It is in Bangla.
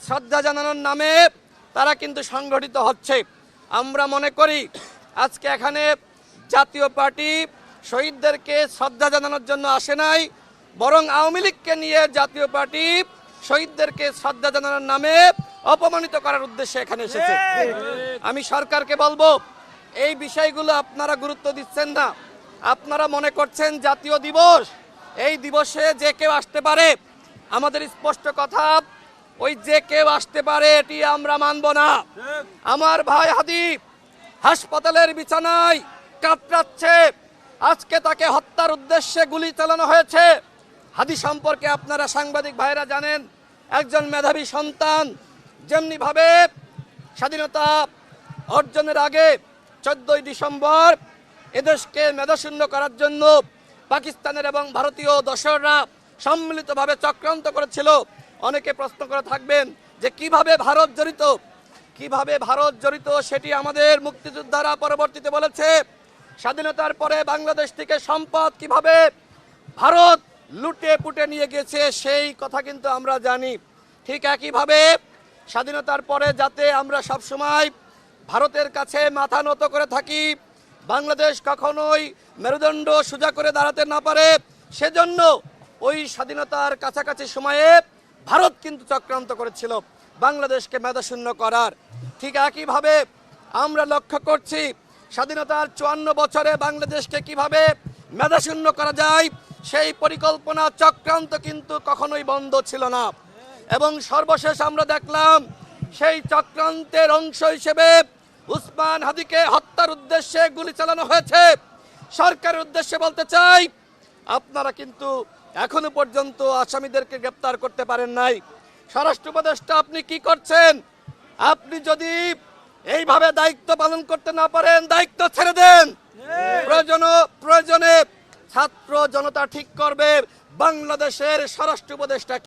শ্রদ্ধা জানানোর নামে তারা কিন্তু সংগঠিত হচ্ছে। আমরা মনে করি আজকে এখানে জাতীয় পার্টি শহীদদেরকে শ্রদ্ধা জানানোর জন্য আসে নাই, বরং আওয়ামী লীগকে নিয়ে জাতীয় পার্টি শহীদদেরকে শ্রদ্ধা জানানোর নামে অপমানিত করার উদ্দেশ্যে এখানে এসেছে। আমি সরকারকে বলবো, এই বিষয়গুলো আপনারা গুরুত্ব দিচ্ছেন না। আপনারা মনে করছেন জাতীয় দিবস, এই দিবসে যে কেউ আসতে পারে। আমাদের স্পষ্ট কথা, ওই যে কেউ আসতে পারে এটি আমরা মানব না। আমার ভাই হাদি হাসপাতালের বিছানায় কাতরাচ্ছে, আজকে তাকে হত্যার উদ্দেশ্যে গুলি চালানো হয়েছে। হাদি সম্পর্কে আপনারা সাংবাদিক ভাইরা জানেন, একজন মেধাবী সন্তান। যেমনি ভাবে স্বাধীনতা অর্জনের আগে 14ই ডিসেম্বর এদেশকে মেধাশূন্য করার জন্য পাকিস্তানের এবং ভারতীয় দোসররা সম্মিলিতভাবে চক্রান্ত করেছিল। অনেকে প্রশ্ন করে থাকবেন যে কিভাবে ভারত জড়িত, সেটি আমাদের মুক্তিযোদ্ধারা পরবর্তীতে বলেছে। স্বাধীনতার পরে বাংলাদেশ থেকে সম্পদ কিভাবে ভারত লুটে পুটে নিয়ে গেছে সেই কথা কিন্তু আমরা জানি। ঠিক একইভাবে স্বাধীনতার পরে যাতে আমরা সবসময় ভারতের কাছে মাথা নত করে থাকি, বাংলাদেশ কখনোই মেরুদণ্ড সোজা করে দাঁড়াতে না পারে, সেজন্য ওই স্বাধীনতার কাছাকাছি সময়ে ভারত কিন্তু চক্রান্ত করেছিল বাংলাদেশকে মেধাশূন্য করার। ঠিক একইভাবে আমরা লক্ষ্য করছি স্বাধীনতার 54 বছরে বাংলাদেশকে কিভাবে মেধাশূন্য করা যায় সেই পরিকল্পনা চক্রান্ত কিন্তু কখনোই বন্ধ ছিল না। এবং সর্বশেষ আমরা দেখলাম সেই চক্রান্তের অংশ হিসেবে উসমান হাদিকে হত্যার উদ্দেশ্যে গুলি চালানো হয়েছে। সরকারের উদ্দেশ্যে বলতে চাই, আপনারা কিন্তু এখনো পর্যন্ত আসামিদেরকে গ্রেপ্তার করতে পারেন নাই। স্বরাষ্ট্র উপদেষ্টা আপনি কি করছেন? আপনি যদি এইভাবে দায়িত্ব পালন করতে না পারেন, দায়িত্ব ছেড়ে দেন। প্রয়োজনে ছাত্র জনতা ঠিক করবে বাংলাদেশের স্বরাষ্ট্র উপদেষ্টা